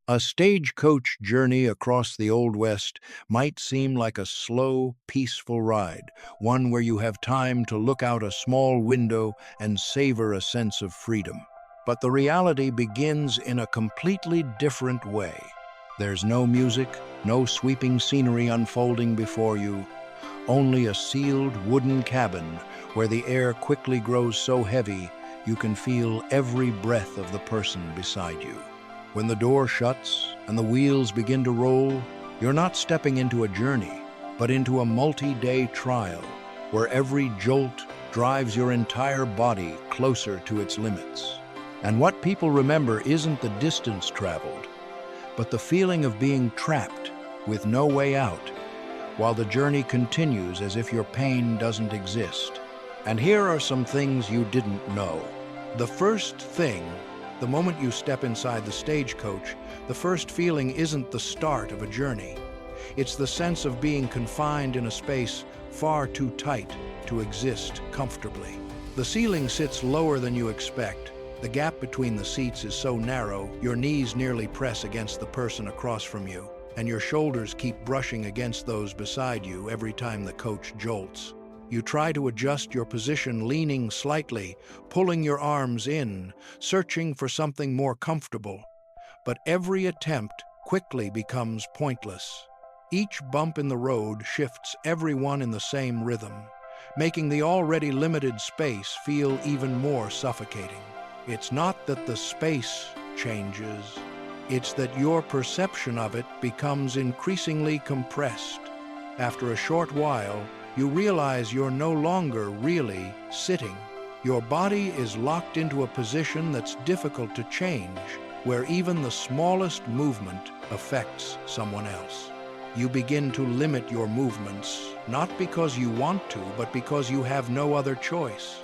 A stagecoach journey across the Old West might seem like a slow, peaceful ride, one where you have time to look out a small window and savor a sense of freedom. But the reality begins in a completely different way. There's no music, no sweeping scenery unfolding before you, only a sealed wooden cabin where the air quickly grows so heavy you can feel every breath of the person beside you. When the door shuts and the wheels begin to roll, you're not stepping into a journey, but into a multi-day trial where every jolt drives your entire body closer to its limits. And what people remember isn't the distance traveled, but the feeling of being trapped with no way out, while the journey continues as if your pain doesn't exist. And here are some things you didn't know. The first thing, the moment you step inside the stagecoach, the first feeling isn't the start of a journey. It's the sense of being confined in a space far too tight to exist comfortably. The ceiling sits lower than you expect. The gap between the seats is so narrow, your knees nearly press against the person across from you, and your shoulders keep brushing against those beside you every time the coach jolts. You try to adjust your position, leaning slightly, pulling your arms in, searching for something more comfortable. But every attempt quickly becomes pointless. Each bump in the road shifts everyone in the same rhythm, making the already limited space feel even more suffocating. It's not that the space changes, it's that your perception of it becomes increasingly compressed. After a short while, you realize you're no longer really sitting. Your body is locked into a position that's difficult to change, where even the smallest movement affects someone else. You begin to limit your movements, not because you want to, but because you have no other choice.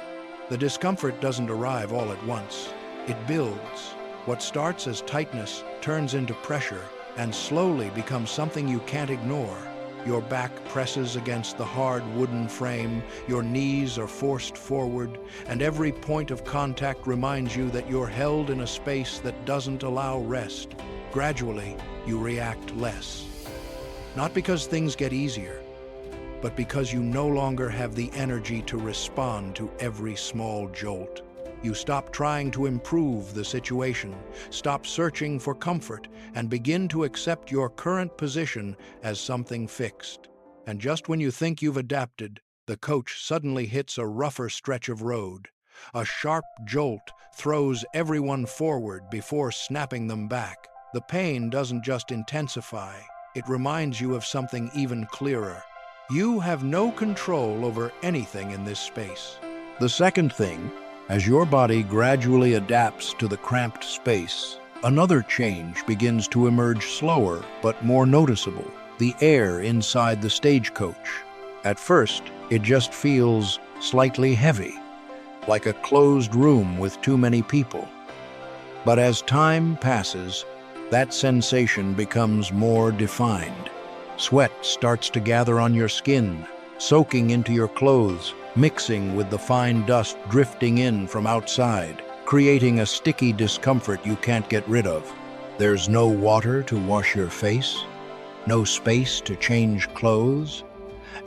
The discomfort doesn't arrive all at once. It builds. What starts as tightness turns into pressure and slowly becomes something you can't ignore. Your back presses against the hard wooden frame, your knees are forced forward, and every point of contact reminds you that you're held in a space that doesn't allow rest. Gradually, you react less. Not because things get easier, but because you no longer have the energy to respond to every small jolt. You stop trying to improve the situation, stop searching for comfort, and begin to accept your current position as something fixed. And just when you think you've adapted, the coach suddenly hits a rougher stretch of road. A sharp jolt throws everyone forward before snapping them back. The pain doesn't just intensify, it reminds you of something even clearer. You have no control over anything in this space. The second thing, as your body gradually adapts to the cramped space, another change begins to emerge slower but more noticeable: the air inside the stagecoach. At first, it just feels slightly heavy, like a closed room with too many people. But as time passes, that sensation becomes more defined. Sweat starts to gather on your skin, soaking into your clothes, mixing with the fine dust drifting in from outside, creating a sticky discomfort you can't get rid of. There's no water to wash your face, no space to change clothes,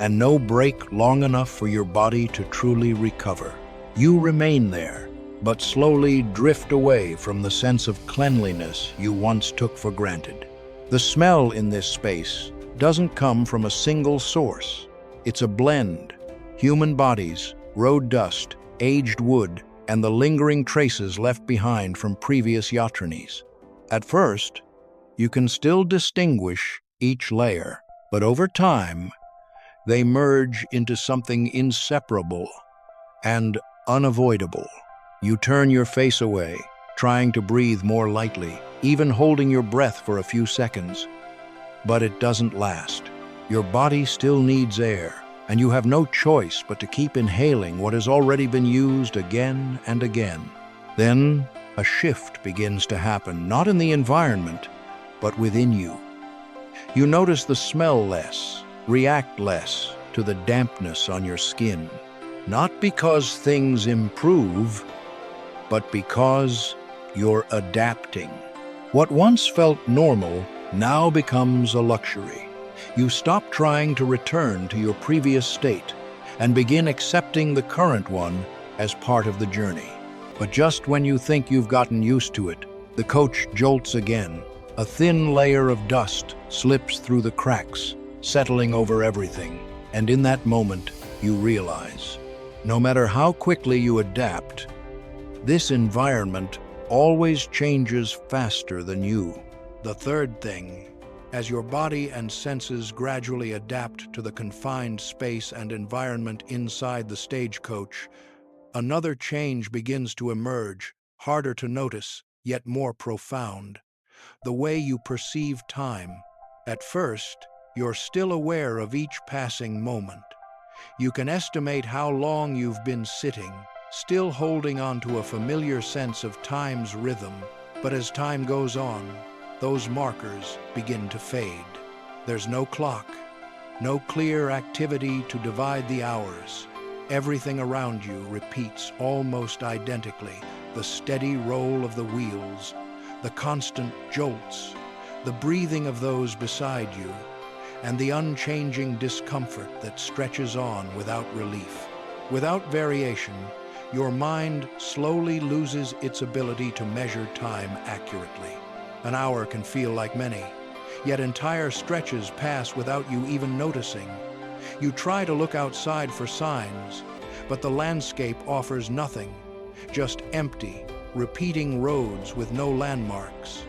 and no break long enough for your body to truly recover. You remain there, but slowly drift away from the sense of cleanliness you once took for granted. The smell in this space doesn't come from a single source. It's a blend: human bodies, road dust, aged wood, and the lingering traces left behind from previous yatrinis. At first, you can still distinguish each layer, but over time, they merge into something inseparable and unavoidable. You turn your face away, trying to breathe more lightly, even holding your breath for a few seconds. But it doesn't last. Your body still needs air, and you have no choice but to keep inhaling what has already been used again and again. Then, a shift begins to happen, not in the environment, but within you. You notice the smell less, react less to the dampness on your skin. Not because things improve, but because you're adapting. What once felt normal now becomes a luxury. You stop trying to return to your previous state and begin accepting the current one as part of the journey. But just when you think you've gotten used to it, the coach jolts again. A thin layer of dust slips through the cracks, settling over everything. And in that moment, you realize, no matter how quickly you adapt, this environment always changes faster than you. The third thing, as your body and senses gradually adapt to the confined space and environment inside the stagecoach, another change begins to emerge, harder to notice, yet more profound. The way you perceive time. At first, you're still aware of each passing moment. You can estimate how long you've been sitting, still holding on to a familiar sense of time's rhythm. But as time goes on, those markers begin to fade. There's no clock, no clear activity to divide the hours. Everything around you repeats almost identically: the steady roll of the wheels, the constant jolts, the breathing of those beside you, and the unchanging discomfort that stretches on without relief. Without variation, your mind slowly loses its ability to measure time accurately. An hour can feel like many, yet entire stretches pass without you even noticing. You try to look outside for signs, but the landscape offers nothing, just empty, repeating roads with no landmarks.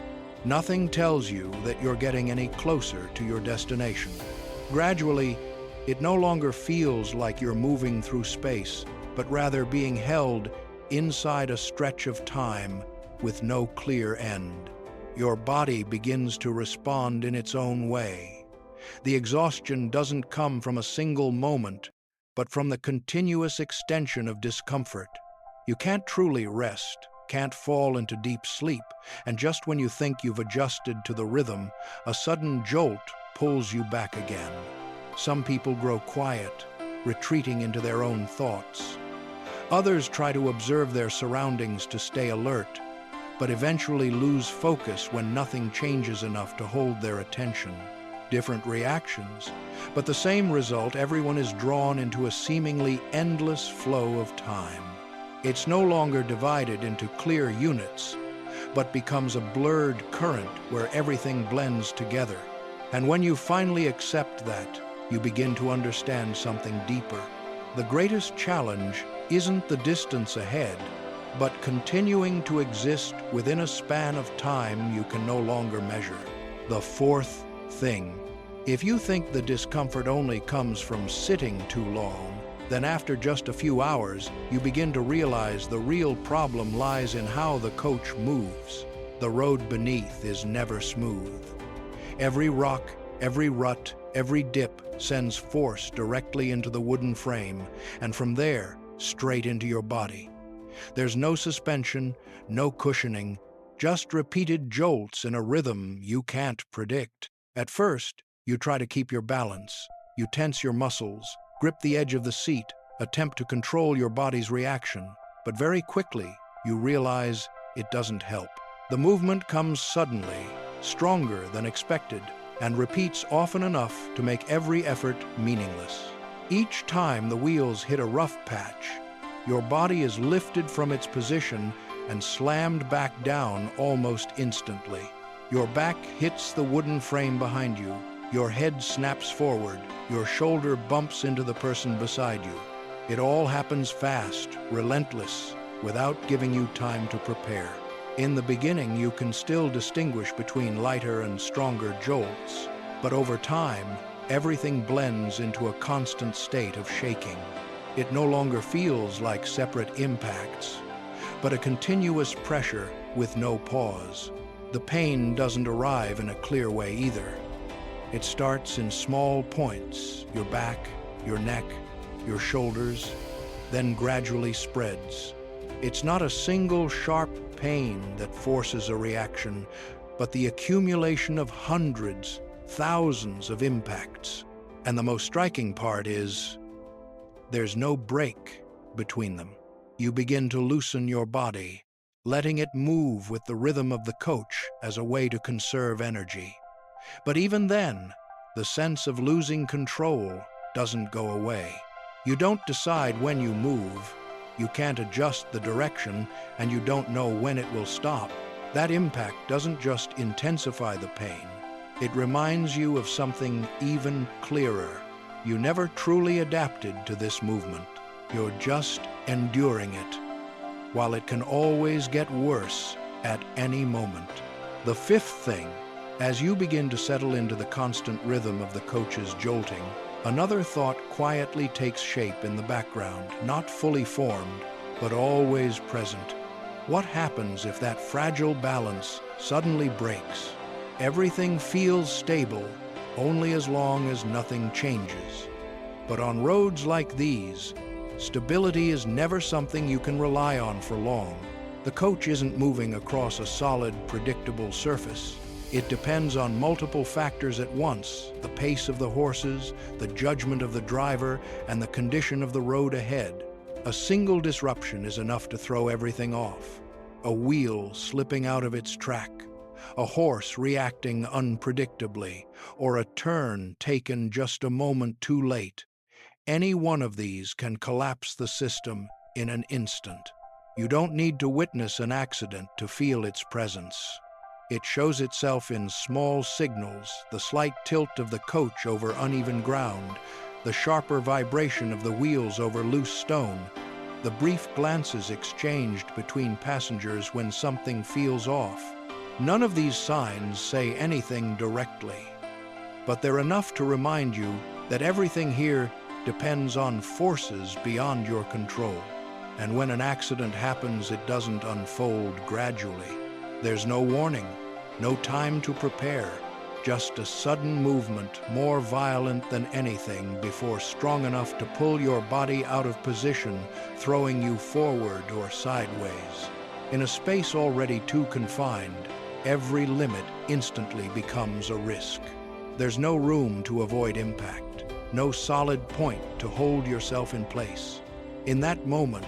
Nothing tells you that you're getting any closer to your destination. Gradually, it no longer feels like you're moving through space, but rather being held inside a stretch of time with no clear end. Your body begins to respond in its own way. The exhaustion doesn't come from a single moment, but from the continuous extension of discomfort. You can't truly rest, can't fall into deep sleep, and just when you think you've adjusted to the rhythm, a sudden jolt pulls you back again. Some people grow quiet, retreating into their own thoughts. Others try to observe their surroundings to stay alert, but eventually lose focus when nothing changes enough to hold their attention. Different reactions, but the same result: everyone is drawn into a seemingly endless flow of time. It's no longer divided into clear units, but becomes a blurred current where everything blends together. And when you finally accept that, you begin to understand something deeper. The greatest challenge isn't the distance ahead, but continuing to exist within a span of time you can no longer measure. The fourth thing. If you think the discomfort only comes from sitting too long, then after just a few hours, you begin to realize the real problem lies in how the coach moves. The road beneath is never smooth. Every rock, every rut, every dip sends force directly into the wooden frame, and from there, straight into your body. There's no suspension, no cushioning, just repeated jolts in a rhythm you can't predict. At first, you try to keep your balance. You tense your muscles, grip the edge of the seat, attempt to control your body's reaction. But very quickly, you realize it doesn't help. The movement comes suddenly, stronger than expected, and repeats often enough to make every effort meaningless. Each time the wheels hit a rough patch, your body is lifted from its position and slammed back down almost instantly. Your back hits the wooden frame behind you, your head snaps forward, your shoulder bumps into the person beside you. It all happens fast, relentless, without giving you time to prepare. In the beginning, you can still distinguish between lighter and stronger jolts, but over time, everything blends into a constant state of shaking. It no longer feels like separate impacts, but a continuous pressure with no pause. The pain doesn't arrive in a clear way either. It starts in small points: your back, your neck, your shoulders, then gradually spreads. It's not a single sharp pain that forces a reaction, but the accumulation of hundreds, thousands of impacts. And the most striking part is, there's no break between them. You begin to loosen your body, letting it move with the rhythm of the coach as a way to conserve energy. But even then, the sense of losing control doesn't go away. You don't decide when you move, you can't adjust the direction, and you don't know when it will stop. That impact doesn't just intensify the pain, it reminds you of something even clearer. You never truly adapted to this movement. You're just enduring it, while it can always get worse at any moment. The fifth thing, as you begin to settle into the constant rhythm of the coach's jolting, another thought quietly takes shape in the background, not fully formed, but always present. What happens if that fragile balance suddenly breaks? Everything feels stable, only as long as nothing changes. But on roads like these, stability is never something you can rely on for long. The coach isn't moving across a solid, predictable surface. It depends on multiple factors at once: the pace of the horses, the judgment of the driver, and the condition of the road ahead. A single disruption is enough to throw everything off. A wheel slipping out of its track, a horse reacting unpredictably, or a turn taken just a moment too late. Any one of these can collapse the system in an instant. You don't need to witness an accident to feel its presence. It shows itself in small signals: the slight tilt of the coach over uneven ground, the sharper vibration of the wheels over loose stone, the brief glances exchanged between passengers when something feels off. None of these signs say anything directly, but they're enough to remind you that everything here depends on forces beyond your control. And when an accident happens, it doesn't unfold gradually. There's no warning, no time to prepare, just a sudden movement, more violent than anything before, strong enough to pull your body out of position, throwing you forward or sideways. In a space already too confined, every limit instantly becomes a risk. There's no room to avoid impact, no solid point to hold yourself in place. In that moment,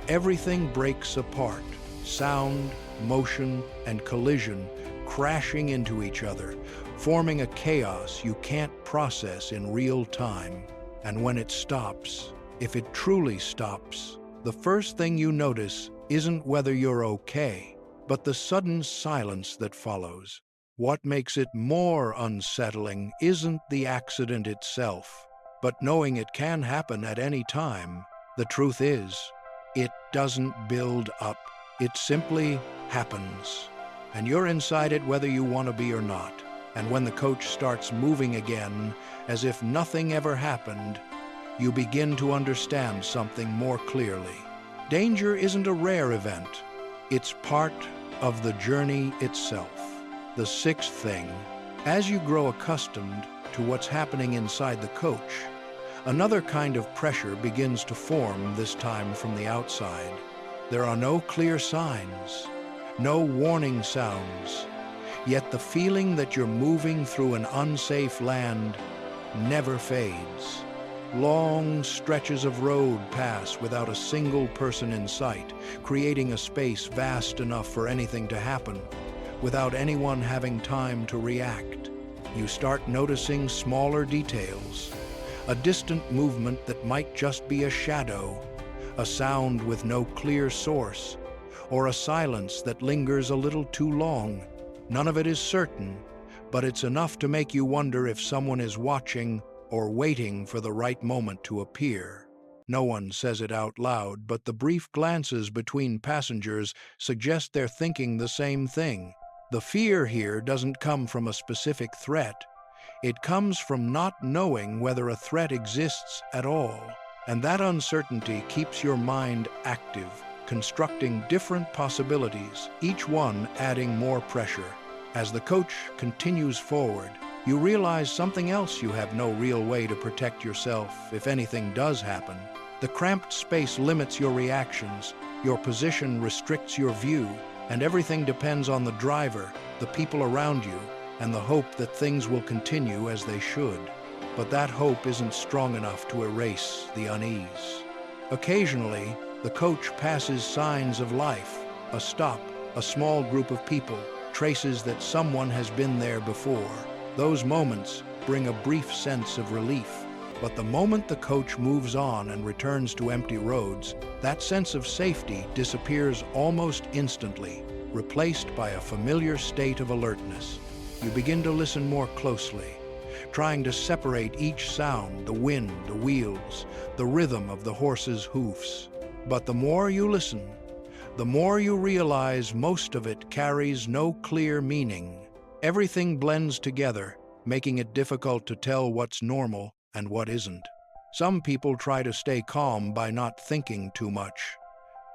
everything breaks apart: sound, motion, and collision crashing into each other, forming a chaos you can't process in real time. And when it stops, if it truly stops, the first thing you notice isn't whether you're okay, but the sudden silence that follows. What makes it more unsettling isn't the accident itself, but knowing it can happen at any time. The truth is, it doesn't build up. It simply happens. And you're inside it whether you want to be or not. And when the coach starts moving again, as if nothing ever happened, you begin to understand something more clearly. Danger isn't a rare event. It's part of the journey itself. The sixth thing, as you grow accustomed to what's happening inside the coach, another kind of pressure begins to form, this time from the outside. There are no clear signs, no warning sounds, yet the feeling that you're moving through an unsafe land never fades. Long stretches of road pass without a single person in sight, creating a space vast enough for anything to happen, without anyone having time to react. You start noticing smaller details: a distant movement that might just be a shadow, a sound with no clear source, or a silence that lingers a little too long. None of it is certain, but it's enough to make you wonder if someone is watching or waiting for the right moment to appear. No one says it out loud, but the brief glances between passengers suggest they're thinking the same thing. The fear here doesn't come from a specific threat. It comes from not knowing whether a threat exists at all. And that uncertainty keeps your mind active, constructing different possibilities, each one adding more pressure. As the coach continues forward, you realize something else: you have no real way to protect yourself if anything does happen. The cramped space limits your reactions, your position restricts your view, and everything depends on the driver, the people around you, and the hope that things will continue as they should. But that hope isn't strong enough to erase the unease. Occasionally, the coach passes signs of life: A stop, a small group of people, traces that someone has been there before. Those moments bring a brief sense of relief. But the moment the coach moves on and returns to empty roads, that sense of safety disappears almost instantly, replaced by a familiar state of alertness. You begin to listen more closely, trying to separate each sound, the wind, the wheels, the rhythm of the horse's hoofs. But the more you listen, the more you realize most of it carries no clear meaning. Everything blends together, making it difficult to tell what's normal and what isn't. Some people try to stay calm by not thinking too much,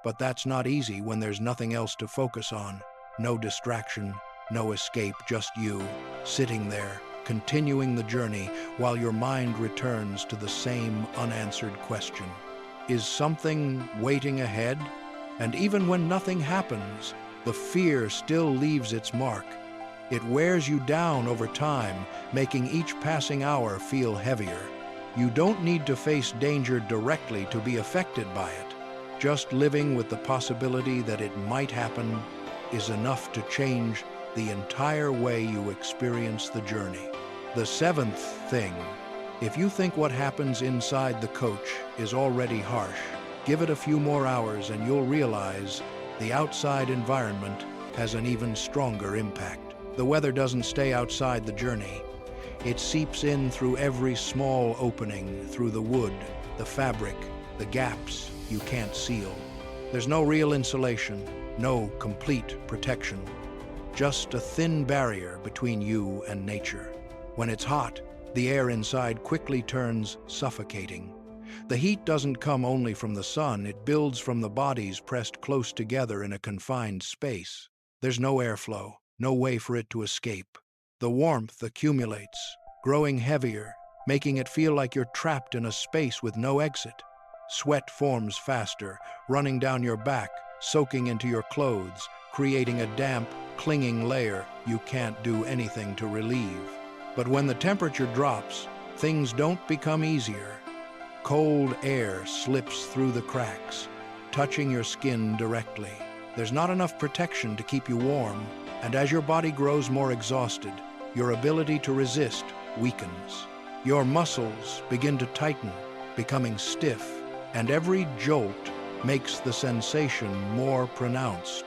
but that's not easy when there's nothing else to focus on. No distraction, no escape, just you, sitting there, continuing the journey while your mind returns to the same unanswered question. Is something waiting ahead? And even when nothing happens, the fear still leaves its mark. It wears you down over time, making each passing hour feel heavier. You don't need to face danger directly to be affected by it. Just living with the possibility that it might happen is enough to change the entire way you experience the journey. The seventh thing, if you think what happens inside the coach is already harsh, give it a few more hours and you'll realize the outside environment has an even stronger impact. The weather doesn't stay outside the journey. It seeps in through every small opening, through the wood, the fabric, the gaps you can't seal. There's no real insulation, no complete protection, just a thin barrier between you and nature. When it's hot, the air inside quickly turns suffocating. The heat doesn't come only from the sun, it builds from the bodies pressed close together in a confined space. There's no airflow, no way for it to escape. The warmth accumulates, growing heavier, making it feel like you're trapped in a space with no exit. Sweat forms faster, running down your back, soaking into your clothes, creating a damp, clinging layer you can't do anything to relieve. But when the temperature drops, things don't become easier. Cold air slips through the cracks, touching your skin directly. There's not enough protection to keep you warm, and as your body grows more exhausted, your ability to resist weakens. Your muscles begin to tighten, becoming stiff, and every jolt makes the sensation more pronounced.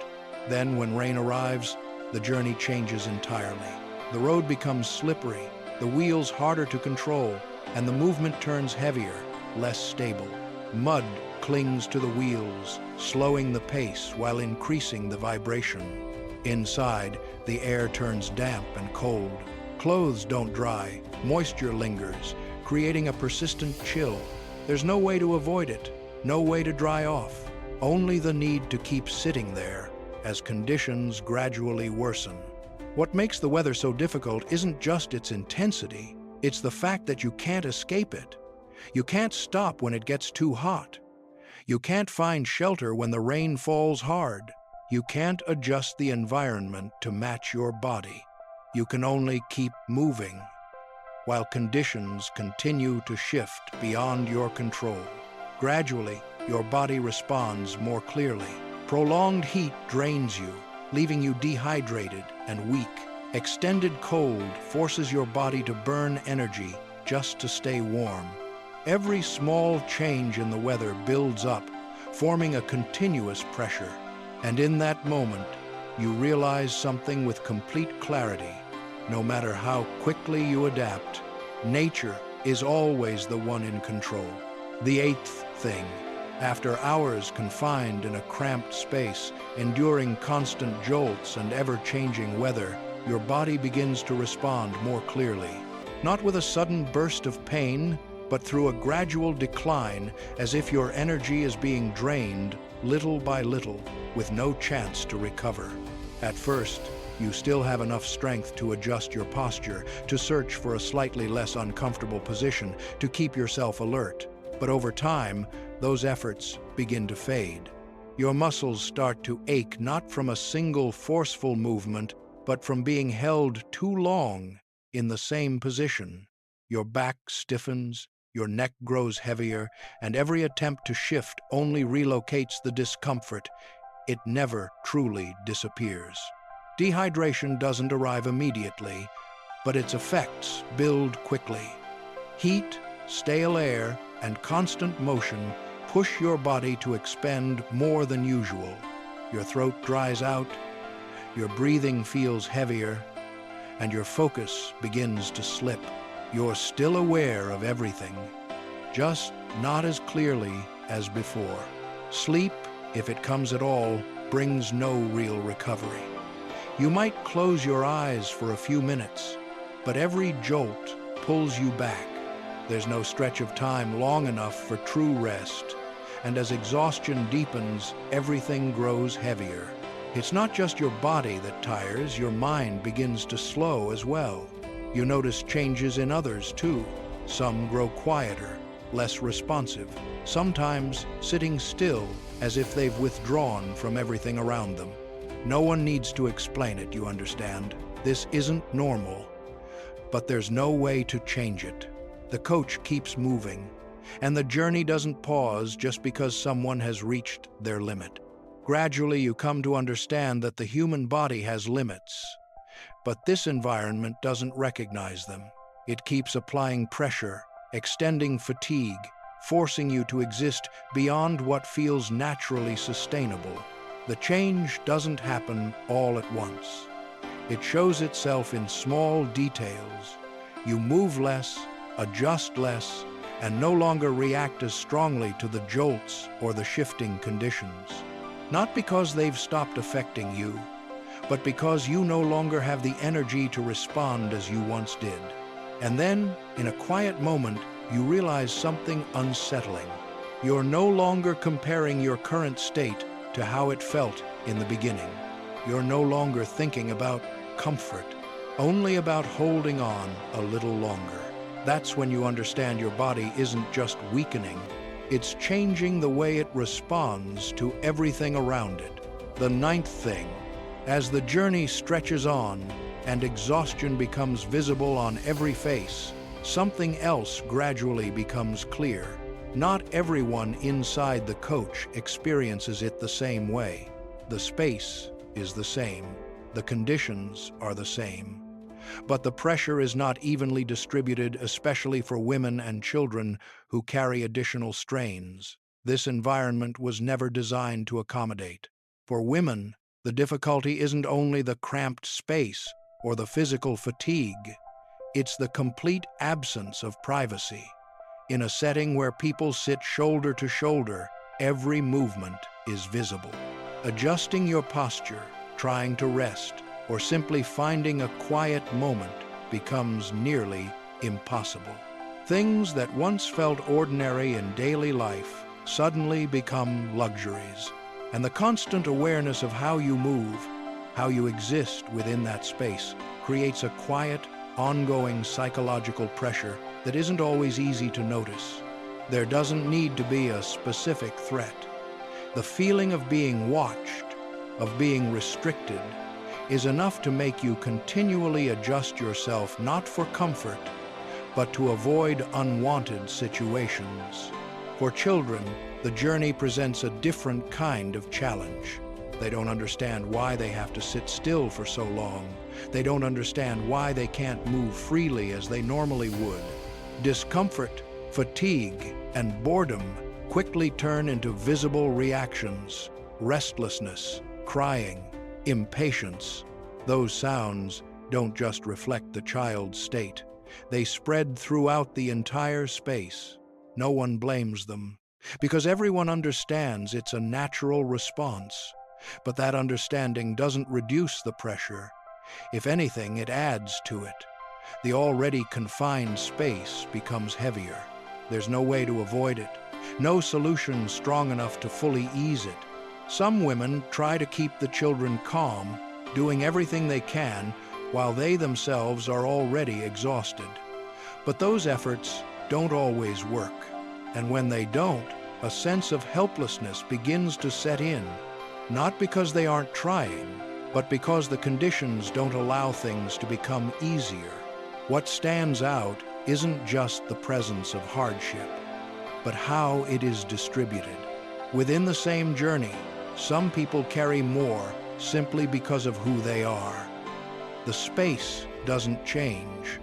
Then, when rain arrives, the journey changes entirely. The road becomes slippery, the wheels harder to control, and the movement turns heavier, less stable. Mud clings to the wheels, slowing the pace while increasing the vibration. Inside, the air turns damp and cold. Clothes don't dry, moisture lingers, creating a persistent chill. There's no way to avoid it, no way to dry off, only the need to keep sitting there as conditions gradually worsen. What makes the weather so difficult isn't just its intensity, it's the fact that you can't escape it. You can't stop when it gets too hot. You can't find shelter when the rain falls hard. You can't adjust the environment to match your body. You can only keep moving, while conditions continue to shift beyond your control. Gradually, your body responds more clearly. Prolonged heat drains you, leaving you dehydrated and weak. Extended cold forces your body to burn energy just to stay warm. Every small change in the weather builds up, forming a continuous pressure. And in that moment, you realize something with complete clarity. No matter how quickly you adapt, nature is always the one in control. The eighth thing, after hours confined in a cramped space, enduring constant jolts and ever-changing weather, your body begins to respond more clearly. Not with a sudden burst of pain, but through a gradual decline, as if your energy is being drained little by little, with no chance to recover. At first, you still have enough strength to adjust your posture, to search for a slightly less uncomfortable position, to keep yourself alert. But over time, those efforts begin to fade. Your muscles start to ache not from a single forceful movement, but from being held too long in the same position. Your back stiffens, your neck grows heavier, and every attempt to shift only relocates the discomfort. it never truly disappears. Dehydration doesn't arrive immediately, but its effects build quickly. Heat, stale air, and constant motion push your body to expend more than usual. Your throat dries out, your breathing feels heavier, and your focus begins to slip. You're still aware of everything, just not as clearly as before. Sleep, if it comes at all, brings no real recovery. You might close your eyes for a few minutes, but every jolt pulls you back. There's no stretch of time long enough for true rest, and as exhaustion deepens, everything grows heavier. It's not just your body that tires, your mind begins to slow as well. You notice changes in others too. Some grow quieter, less responsive, sometimes sitting still as if they've withdrawn from everything around them. No one needs to explain it, you understand. This isn't normal, but there's no way to change it. The coach keeps moving, and the journey doesn't pause just because someone has reached their limit. Gradually, you come to understand that the human body has limits, but this environment doesn't recognize them. It keeps applying pressure, extending fatigue, forcing you to exist beyond what feels naturally sustainable. The change doesn't happen all at once. It shows itself in small details. You move less, adjust less, and no longer react as strongly to the jolts or the shifting conditions. Not because they've stopped affecting you, but because you no longer have the energy to respond as you once did. And then, in a quiet moment, you realize something unsettling. You're no longer comparing your current state to how it felt in the beginning. You're no longer thinking about comfort, only about holding on a little longer. That's when you understand your body isn't just weakening, it's changing the way it responds to everything around it. The ninth thing, as the journey stretches on and exhaustion becomes visible on every face, something else gradually becomes clear. Not everyone inside the coach experiences it the same way. The space is the same. The conditions are the same. But the pressure is not evenly distributed, especially for women and children who carry additional strains. This environment was never designed to accommodate. For women, the difficulty isn't only the cramped space or the physical fatigue. It's the complete absence of privacy. In a setting where people sit shoulder to shoulder, every movement is visible. Adjusting your posture, trying to rest, or simply finding a quiet moment becomes nearly impossible. Things that once felt ordinary in daily life suddenly become luxuries, and the constant awareness of how you move, how you exist within that space, creates a quiet, ongoing psychological pressure that isn't always easy to notice. There doesn't need to be a specific threat. The feeling of being watched, of being restricted, is enough to make you continually adjust yourself not for comfort, but to avoid unwanted situations. For children, the journey presents a different kind of challenge. They don't understand why they have to sit still for so long. They don't understand why they can't move freely as they normally would. Discomfort, fatigue, and boredom quickly turn into visible reactions: restlessness, crying, impatience. Those sounds don't just reflect the child's state. They spread throughout the entire space. No one blames them, because everyone understands it's a natural response. But that understanding doesn't reduce the pressure. If anything, it adds to it. The already confined space becomes heavier. There's no way to avoid it, no solution strong enough to fully ease it. Some women try to keep the children calm, doing everything they can while they themselves are already exhausted. But those efforts don't always work, and when they don't, a sense of helplessness begins to set in, not because they aren't trying, but because the conditions don't allow things to become easier. What stands out isn't just the presence of hardship, but how it is distributed. Within the same journey, Some people carry more simply because of who they are. The space doesn't change,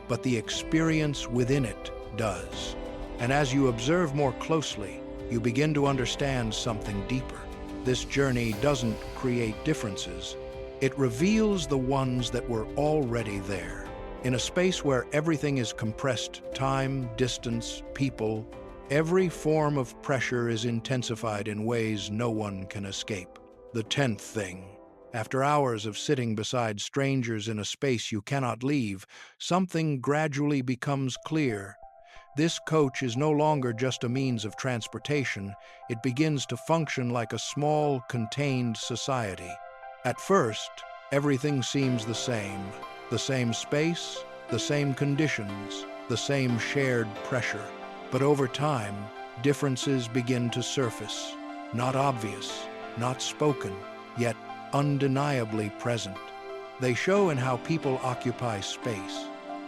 but the experience within it does. And as you observe more closely, you begin to understand something deeper. This journey doesn't create differences. It reveals the ones that were already there. In a space where everything is compressed, time, distance, people, every form of pressure is intensified in ways no one can escape. The 10th thing. After hours of sitting beside strangers in a space you cannot leave, something gradually becomes clear. This coach is no longer just a means of transportation. It begins to function like a small, contained society. At first, everything seems the same. The same space, the same conditions, the same shared pressure. But over time, differences begin to surface. Not obvious, not spoken, yet undeniably present. They show in how people occupy space.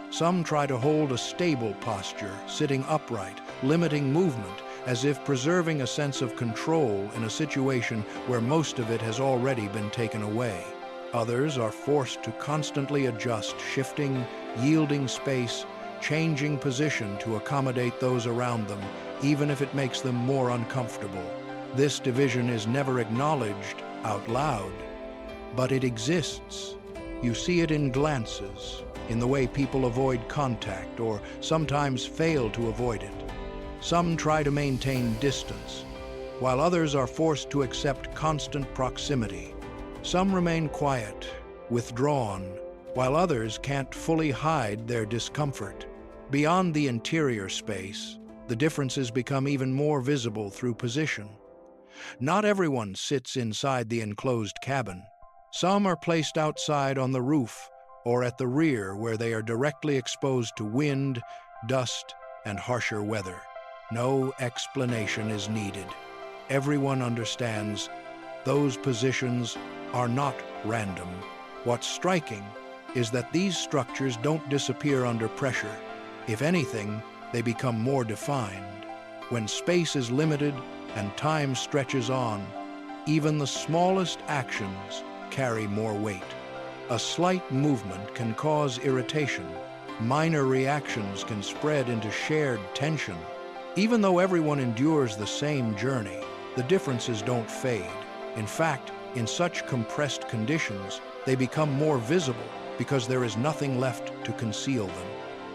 Some try to hold a stable posture, sitting upright, limiting movement, as if preserving a sense of control in a situation where most of it has already been taken away. Others are forced to constantly adjust, shifting, yielding space, changing position to accommodate those around them, even if it makes them more uncomfortable. This division is never acknowledged out loud, but it exists. You see it in glances, in the way people avoid contact or sometimes fail to avoid it. Some try to maintain distance, while others are forced to accept constant proximity. Some remain quiet, withdrawn, while others can't fully hide their discomfort. Beyond the interior space, the differences become even more visible through position. Not everyone sits inside the enclosed cabin. Some are placed outside on the roof or at the rear where they are directly exposed to wind, dust, and harsher weather. No explanation is needed. Everyone understands those positions are not random. What's striking is that these structures don't disappear under pressure. If anything, they become more defined. When space is limited and time stretches on, even the smallest actions carry more weight. A slight movement can cause irritation. Minor reactions can spread into shared tension. Even though everyone endures the same journey, the differences don't fade. In fact, in such compressed conditions, they become more visible because there is nothing left to conceal them.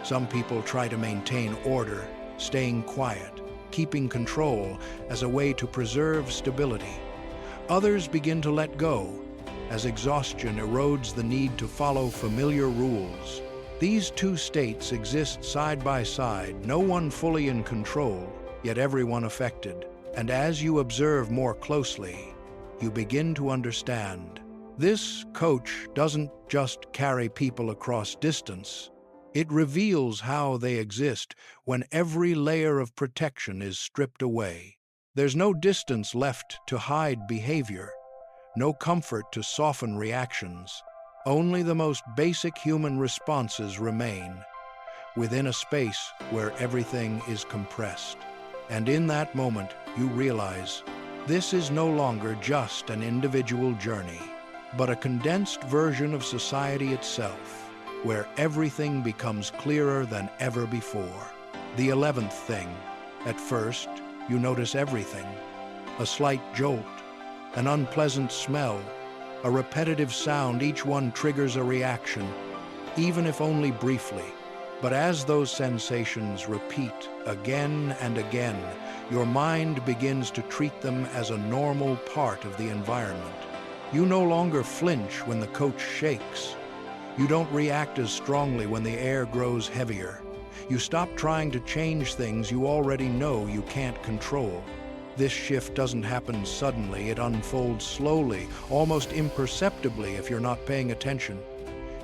Some people try to maintain order, staying quiet, keeping control as a way to preserve stability. Others begin to let go, as exhaustion erodes the need to follow familiar rules. These two states exist side by side, no one fully in control, yet everyone affected. And as you observe more closely, you begin to understand. This coach doesn't just carry people across distance. It reveals how they exist when every layer of protection is stripped away. There's no distance left to hide behavior, no comfort to soften reactions. Only the most basic human responses remain within a space where everything is compressed. And in that moment, you realize this is no longer just an individual journey, but a condensed version of society itself, where everything becomes clearer than ever before. The 11th thing. At first, you notice everything. A slight jolt, an unpleasant smell, a repetitive sound, each one triggers a reaction, even if only briefly. But as those sensations repeat again and again, your mind begins to treat them as a normal part of the environment. You no longer flinch when the coach shakes. You don't react as strongly when the air grows heavier. You stop trying to change things you already know you can't control. This shift doesn't happen suddenly, it unfolds slowly, almost imperceptibly if you're not paying attention.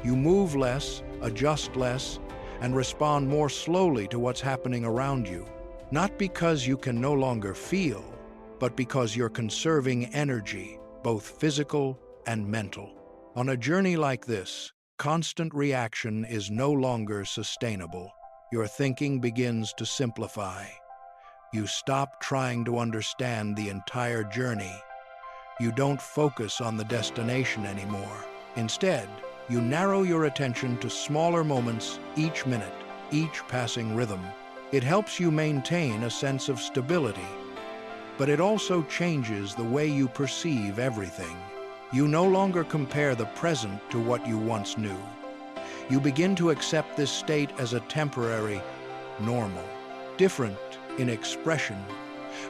You move less, adjust less, and respond more slowly to what's happening around you. Not because you can no longer feel, but because you're conserving energy, both physical and mental. On a journey like this, constant reaction is no longer sustainable. Your thinking begins to simplify. You stop trying to understand the entire journey. You don't focus on the destination anymore. Instead, you narrow your attention to smaller moments each minute, each passing rhythm. It helps you maintain a sense of stability, but it also changes the way you perceive everything. You no longer compare the present to what you once knew. You begin to accept this state as a temporary, normal, different in expression,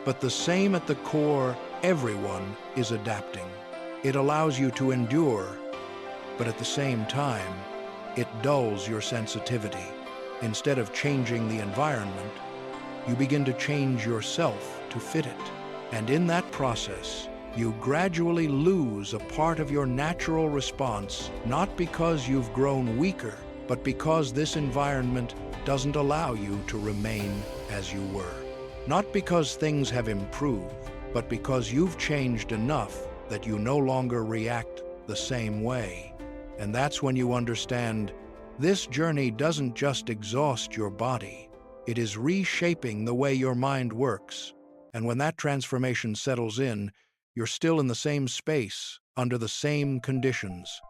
but the same at the core. Everyone is adapting. It allows you to endure, but at the same time, it dulls your sensitivity. Instead of changing the environment, you begin to change yourself to fit it. And in that process, you gradually lose a part of your natural response, not because you've grown weaker, but because this environment doesn't allow you to remain as you were. Not because things have improved, but because you've changed enough that you no longer react the same way. And that's when you understand this journey doesn't just exhaust your body, it is reshaping the way your mind works. And when that transformation settles in, you're still in the same space, under the same conditions.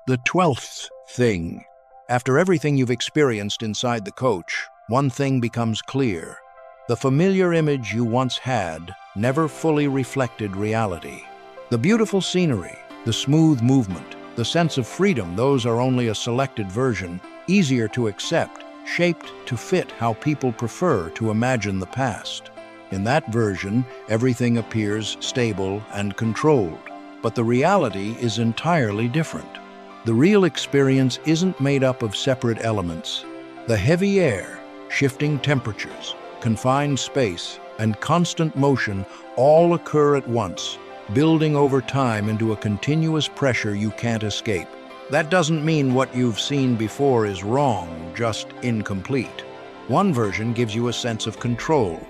The 12th thing. After everything you've experienced inside the coach, one thing becomes clear. The familiar image you once had never fully reflected reality. The beautiful scenery, the smooth movement, the sense of freedom, those are only a selected version, easier to accept, shaped to fit how people prefer to imagine the past. In that version, everything appears stable and controlled, but the reality is entirely different. The real experience isn't made up of separate elements. The heavy air, shifting temperatures, confined space, and constant motion all occur at once, building over time into a continuous pressure you can't escape. That doesn't mean what you've seen before is wrong, just incomplete. One version gives you a sense of control.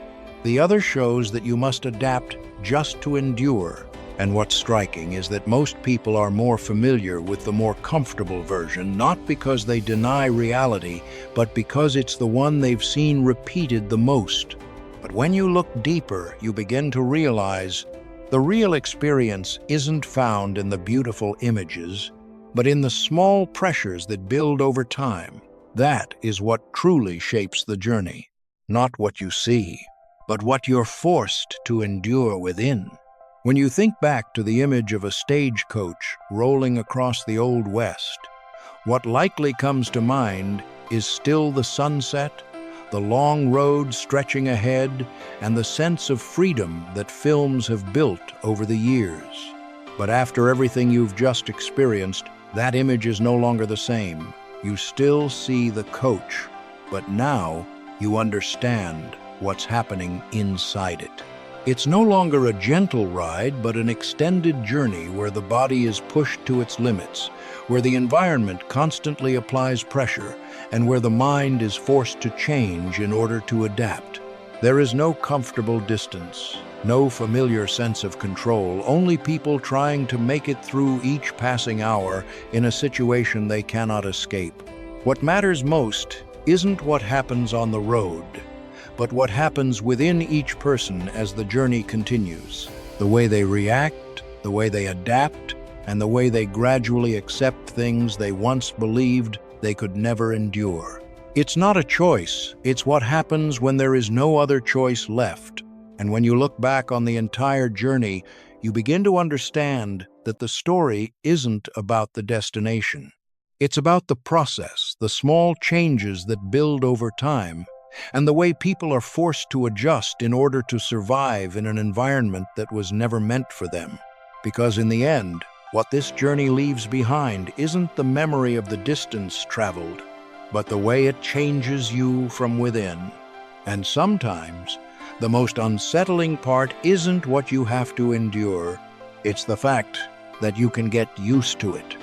The other shows that you must adapt just to endure. And what's striking is that most people are more familiar with the more comfortable version, not because they deny reality, but because it's the one they've seen repeated the most. But when you look deeper, you begin to realize the real experience isn't found in the beautiful images, but in the small pressures that build over time. That is what truly shapes the journey, not what you see, but what you're forced to endure within. When you think back to the image of a stagecoach rolling across the Old West, what likely comes to mind is still the sunset, the long road stretching ahead, and the sense of freedom that films have built over the years. But after everything you've just experienced, that image is no longer the same. You still see the coach, but now you understand what's happening inside it. It's no longer a gentle ride, but an extended journey where the body is pushed to its limits, where the environment constantly applies pressure, and where the mind is forced to change in order to adapt. There is no comfortable distance, no familiar sense of control, only people trying to make it through each passing hour in a situation they cannot escape. What matters most isn't what happens on the road, but what happens within each person as the journey continues. The way they react, the way they adapt, and the way they gradually accept things they once believed they could never endure. It's not a choice, it's what happens when there is no other choice left. And when you look back on the entire journey, you begin to understand that the story isn't about the destination. It's about the process, the small changes that build over time, and the way people are forced to adjust in order to survive in an environment that was never meant for them. Because in the end, what this journey leaves behind isn't the memory of the distance traveled, but the way it changes you from within. And sometimes, the most unsettling part isn't what you have to endure, it's the fact that you can get used to it.